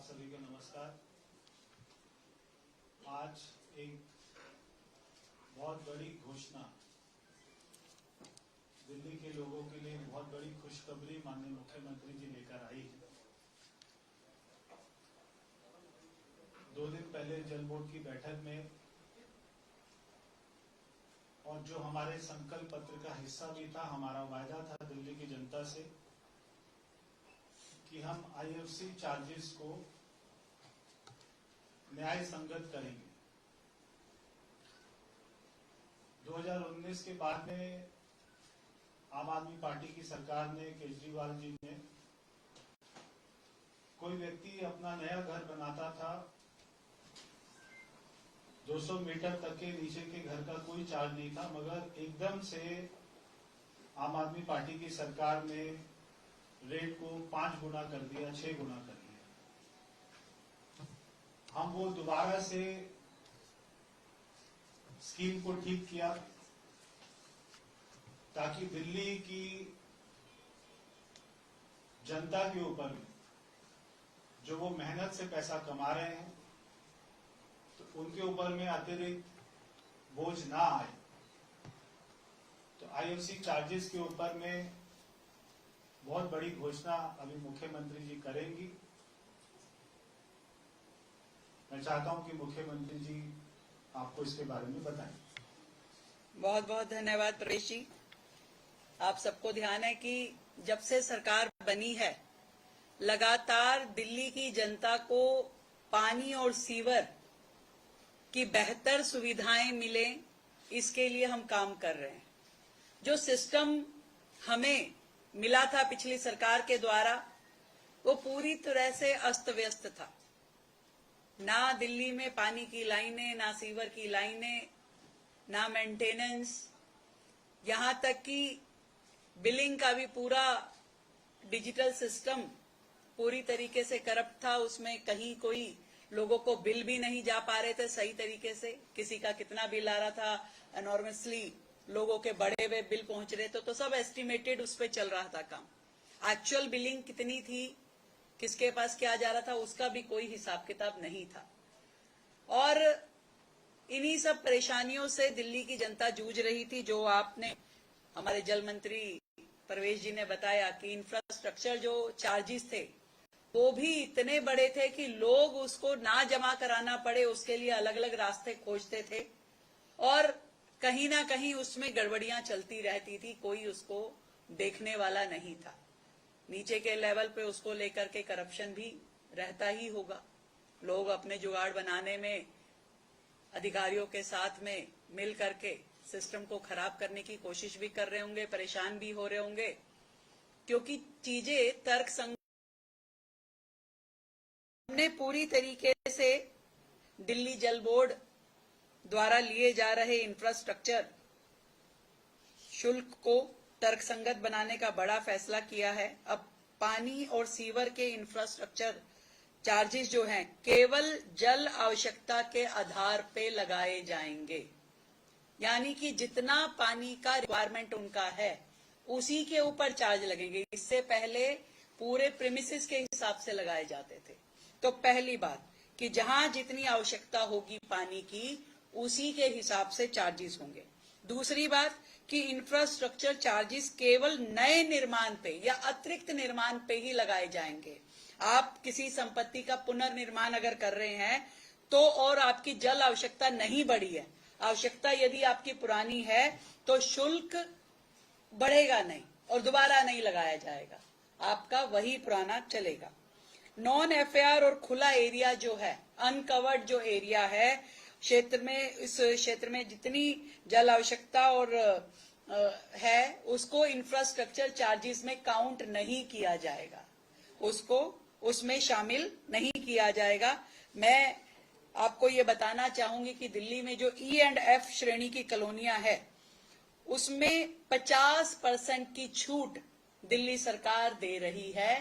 आप सभी को नमस्कार। आज एक बहुत बड़ी घोषणा दिल्ली के लोगों के लिए बहुत बड़ी खुशखबरी माननीय मुख्यमंत्री जी लेकर आई है। 2 दिन पहले जल बोर्ड की बैठक में और जो हमारे संकल्प पत्र का हिस्सा भी था, हमारा वायदा था दिल्ली की जनता से कि हम आईएफसी चार्जेस को न्याय संगत करेंगे। 2019 के बाद में आम आदमी पार्टी की सरकार ने, केजरीवाल जी ने, कोई व्यक्ति अपना नया घर बनाता था, 200 मीटर तक के नीचे के घर का कोई चार्ज नहीं था, मगर एकदम से आम आदमी पार्टी की सरकार ने रेट को 5 गुना कर दिया, 6 गुना कर दिया। हम वो दोबारा से स्कीम को ठीक किया ताकि दिल्ली की जनता के ऊपर जो वो मेहनत से पैसा कमा रहे हैं तो उनके ऊपर में अतिरिक्त बोझ ना आए। तो आईएफसी चार्जेस के ऊपर में बहुत बड़ी घोषणा अभी मुख्यमंत्री जी करेंगी। मैं चाहता हूं कि मुख्यमंत्री जी आपको इसके बारे में बताएं। बहुत बहुत धन्यवाद प्रवेश जी। आप सबको ध्यान है कि जब से सरकार बनी है, लगातार दिल्ली की जनता को पानी और सीवर की बेहतर सुविधाएं मिले, इसके लिए हम काम कर रहे हैं। जो सिस्टम हमें मिला था पिछली सरकार के द्वारा, वो पूरी तरह से अस्त व्यस्त था। ना दिल्ली में पानी की लाइनें, ना सीवर की लाइनें, ना मेंटेनेंस, यहां तक कि बिलिंग का भी पूरा डिजिटल सिस्टम पूरी तरीके से करप्ट था। उसमें कहीं कोई लोगों को बिल भी नहीं जा पा रहे थे सही तरीके से। किसी का कितना बिल आ रहा था, एनॉर्मसली लोगों के बड़े हुए बिल पहुंच रहे थे, तो सब एस्टिमेटेड उस पर चल रहा था काम। एक्चुअल बिलिंग कितनी थी, किसके पास क्या जा रहा था, उसका भी कोई हिसाब किताब नहीं था। और इन्हीं सब परेशानियों से दिल्ली की जनता जूझ रही थी। जो आपने, हमारे जल मंत्री प्रवेश जी ने बताया कि इंफ्रास्ट्रक्चर जो चार्जेस थे वो भी इतने बड़े थे कि लोग उसको ना जमा कराना पड़े, उसके लिए अलग अलग रास्ते खोजते थे और कहीं ना कहीं उसमें गड़बड़ियां चलती रहती थी, कोई उसको देखने वाला नहीं था। नीचे के लेवल पे उसको लेकर के करप्शन भी रहता ही होगा। लोग अपने जुगाड़ बनाने में अधिकारियों के साथ में मिल करके सिस्टम को खराब करने की कोशिश भी कर रहे होंगे, परेशान भी हो रहे होंगे, क्योंकि चीजें तर्कसंगत ने पूरी तरीके से दिल्ली जल बोर्ड द्वारा लिए जा रहे इंफ्रास्ट्रक्चर शुल्क को तर्कसंगत बनाने का बड़ा फैसला किया है। अब पानी और सीवर के इंफ्रास्ट्रक्चर चार्जेस जो हैं केवल जल आवश्यकता के आधार पे लगाए जाएंगे, यानी कि जितना पानी का रिक्वायरमेंट उनका है उसी के ऊपर चार्ज लगेंगे। इससे पहले पूरे प्रीमिसेस के हिसाब से लगाए जाते थे। तो पहली बात कि जहां जितनी आवश्यकता होगी पानी की, उसी के हिसाब से चार्जेस होंगे। दूसरी बात कि इंफ्रास्ट्रक्चर चार्जेस केवल नए निर्माण पे या अतिरिक्त निर्माण पे ही लगाए जाएंगे। आप किसी संपत्ति का पुनर्निर्माण अगर कर रहे हैं तो, और आपकी जल आवश्यकता नहीं बढ़ी है, आवश्यकता यदि आपकी पुरानी है, तो शुल्क बढ़ेगा नहीं और दोबारा नहीं लगाया जाएगा, आपका वही पुराना चलेगा। नॉन एफएआर और खुला एरिया जो है, अनकवर्ड जो एरिया है क्षेत्र में, इस क्षेत्र में जितनी जल आवश्यकता और है, उसको इंफ्रास्ट्रक्चर चार्जेस में काउंट नहीं किया जाएगा, उसको उसमें शामिल नहीं किया जाएगा। मैं आपको ये बताना चाहूंगी कि दिल्ली में जो ई एंड एफ श्रेणी की कॉलोनियां है, उसमें 50% की छूट दिल्ली सरकार दे रही है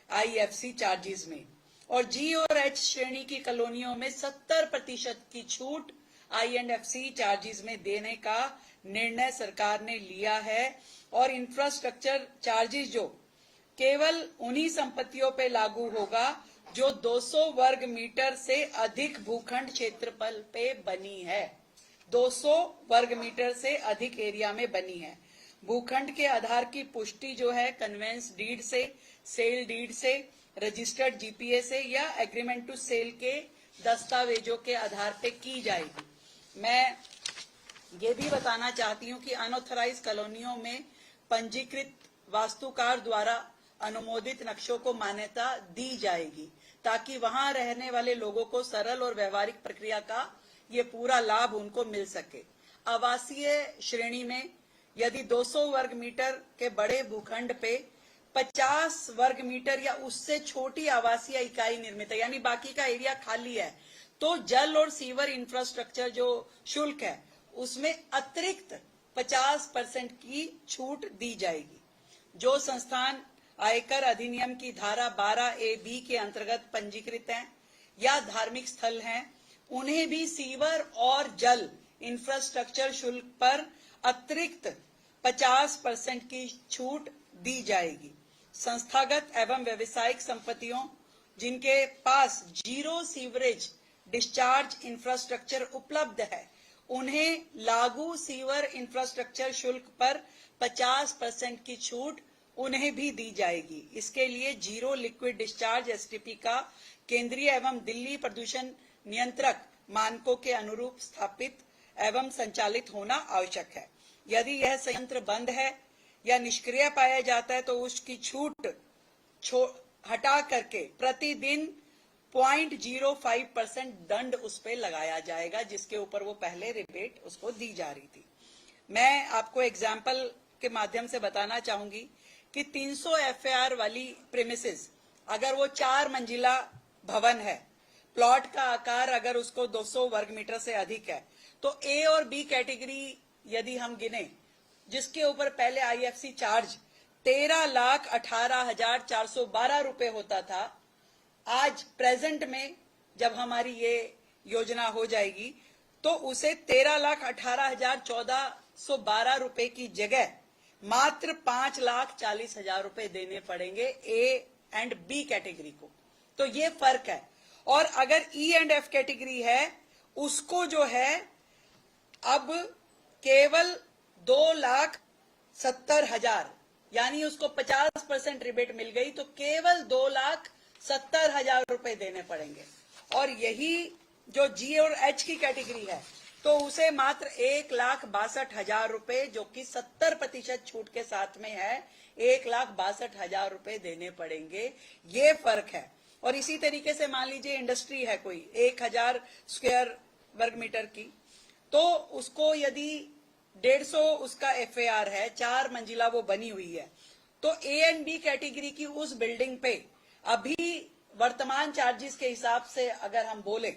आईएफसी चार्जेस में, और जी और एच श्रेणी की कॉलोनियों में 70% की छूट आईएनएफसी चार्जेस में देने का निर्णय सरकार ने लिया है। और इंफ्रास्ट्रक्चर चार्जेस जो केवल उन्हीं संपत्तियों पे लागू होगा जो 200 वर्ग मीटर से अधिक भूखंड क्षेत्रफल पे बनी है। 200 वर्ग मीटर से अधिक एरिया में बनी है। भूखंड के आधार की पुष्टि जो है कन्वेंस डीड से, सेल डीड से, रजिस्टर्ड जीपीए से या एग्रीमेंट टू सेल के दस्तावेजों के आधार पे की जाएगी। मैं ये भी बताना चाहती हूँ कि अनऑथराइज कॉलोनियों में पंजीकृत वास्तुकार द्वारा अनुमोदित नक्शों को मान्यता दी जाएगी ताकि वहां रहने वाले लोगों को सरल और व्यवहारिक प्रक्रिया का ये पूरा लाभ उनको मिल सके। आवासीय श्रेणी में यदि 200 वर्ग मीटर के बड़े भूखंड पे 50 वर्ग मीटर या उससे छोटी आवासीय इकाई निर्मित है, यानी बाकी का एरिया खाली है, तो जल और सीवर इंफ्रास्ट्रक्चर जो शुल्क है उसमें अतिरिक्त 50% की छूट दी जाएगी। जो संस्थान आयकर अधिनियम की धारा 12A(b) के अंतर्गत पंजीकृत हैं या धार्मिक स्थल हैं, उन्हें भी सीवर और जल इंफ्रास्ट्रक्चर शुल्क पर अतिरिक्त 50% की छूट दी जाएगी। संस्थागत एवं व्यवसायिक संपत्तियों जिनके पास जीरो सीवरेज डिस्चार्ज इंफ्रास्ट्रक्चर उपलब्ध है, उन्हें लागू सीवर इंफ्रास्ट्रक्चर शुल्क पर 50% की छूट उन्हें भी दी जाएगी। इसके लिए जीरो लिक्विड डिस्चार्ज एसटीपी का केंद्रीय एवं दिल्ली प्रदूषण नियंत्रक मानकों के अनुरूप स्थापित एवं संचालित होना आवश्यक है। यदि यह संयंत्र बंद है या निष्क्रिय पाया जाता है तो उसकी छूट हटा करके प्रतिदिन 0.05% दंड उस पे लगाया जाएगा, जिसके ऊपर वो पहले रिबेट उसको दी जा रही थी। मैं आपको एग्जाम्पल के माध्यम से बताना चाहूंगी कि 300 FAR वाली प्रीमिसेस अगर वो 4 मंजिला भवन है, प्लॉट का आकार अगर उसको 200 वर्ग मीटर से अधिक है, तो ए और बी कैटेगरी यदि हम गिने, जिसके ऊपर पहले IFC चार्ज 13,18,412 रुपए होता था, आज प्रेजेंट में जब हमारी ये योजना हो जाएगी तो उसे 13,18,1412 रुपए की जगह मात्र 5,40,000 रुपए देने पड़ेंगे ए एंड बी कैटेगरी को। तो ये फर्क है। और अगर ई एंड एफ कैटेगरी है उसको जो है अब केवल 2,70,000, यानी उसको 50% रिबेट मिल गई तो केवल 2,70,000 रुपए देने पड़ेंगे। और यही जो जी और एच की कैटेगरी है तो उसे मात्र 1,62,000 रुपए, जो कि 70% छूट के साथ में है, 1,62,000 रुपए देने पड़ेंगे। ये फर्क है। और इसी तरीके से मान लीजिए इंडस्ट्री है कोई 1,000 स्क्वायर वर्ग मीटर की, तो उसको यदि 150 उसका FAR है, 4 मंजिला वो बनी हुई है, तो ए एंड बी कैटेगरी की उस बिल्डिंग पे अभी वर्तमान चार्जेस के हिसाब से अगर हम बोले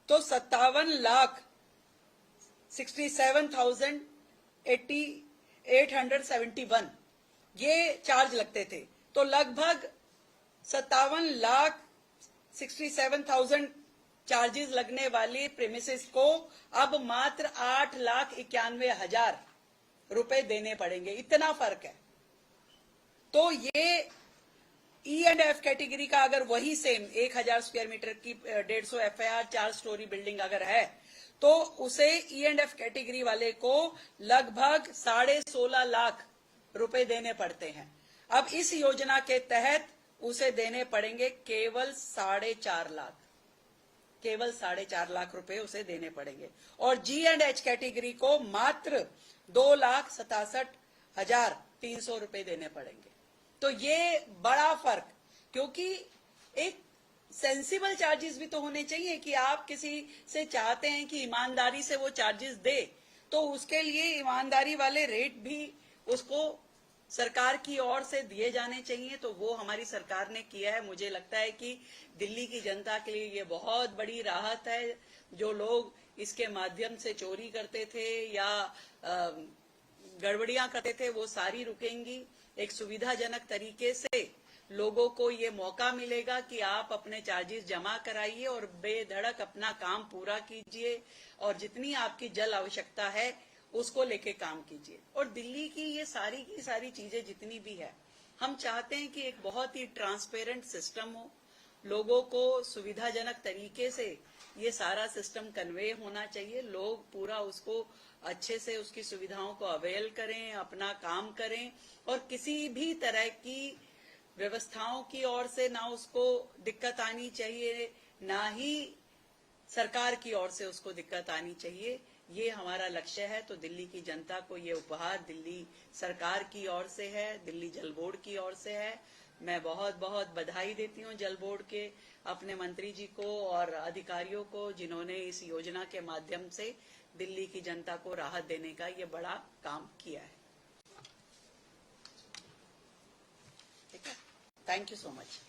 तो 57,67,871 ये चार्ज लगते थे। तो लगभग 57,67,000 चार्जेस लगने वाली प्रीमिसेस को अब मात्र 8,91,000 रुपए देने पड़ेंगे। इतना फर्क है। तो ये ई एंड एफ कैटेगरी का अगर वही सेम 1,000 स्क्वायर मीटर की 150 FAR 4 स्टोरी बिल्डिंग अगर है तो उसे ई एंड एफ कैटेगरी वाले को लगभग 16.5 लाख रुपए देने पड़ते हैं। अब इस योजना के तहत उसे देने पड़ेंगे केवल 4.5 लाख, केवल 4.5 लाख रुपए उसे देने पड़ेंगे। और जी एंड एच कैटेगरी को मात्र 2,67,300 रुपए देने पड़ेंगे। तो ये बड़ा फर्क, क्योंकि एक सेंसिबल चार्जेस भी तो होने चाहिए कि आप किसी से चाहते हैं कि ईमानदारी से वो चार्जेस दे, तो उसके लिए ईमानदारी वाले रेट भी उसको सरकार की ओर से दिए जाने चाहिए। तो वो हमारी सरकार ने किया है। मुझे लगता है कि दिल्ली की जनता के लिए ये बहुत बड़ी राहत है। जो लोग इसके माध्यम से चोरी करते थे या गड़बड़ियां करते थे वो सारी रुकेंगी। एक सुविधाजनक तरीके से लोगों को ये मौका मिलेगा कि आप अपने चार्जेस जमा कराइए और बेधड़क अपना काम पूरा कीजिए और जितनी आपकी जल आवश्यकता है उसको लेके काम कीजिए। और दिल्ली की ये सारी चीजें जितनी भी है हम चाहते हैं कि एक बहुत ही ट्रांसपेरेंट सिस्टम हो, लोगों को सुविधाजनक तरीके से ये सारा सिस्टम कन्वे होना चाहिए, लोग पूरा उसको अच्छे से उसकी सुविधाओं को अवेल करें, अपना काम करें और किसी भी तरह की व्यवस्थाओं की ओर से ना उसको दिक्कत आनी चाहिए, ना ही सरकार की ओर से उसको दिक्कत आनी चाहिए। ये हमारा लक्ष्य है। तो दिल्ली की जनता को ये उपहार दिल्ली सरकार की ओर से है, दिल्ली जल बोर्ड की ओर से है। मैं बहुत बहुत बधाई देती हूँ जल बोर्ड के अपने मंत्री जी को और अधिकारियों को, जिन्होंने इस योजना के माध्यम से दिल्ली की जनता को राहत देने का ये बड़ा काम किया है। ठीक है, थैंक यू सो मच।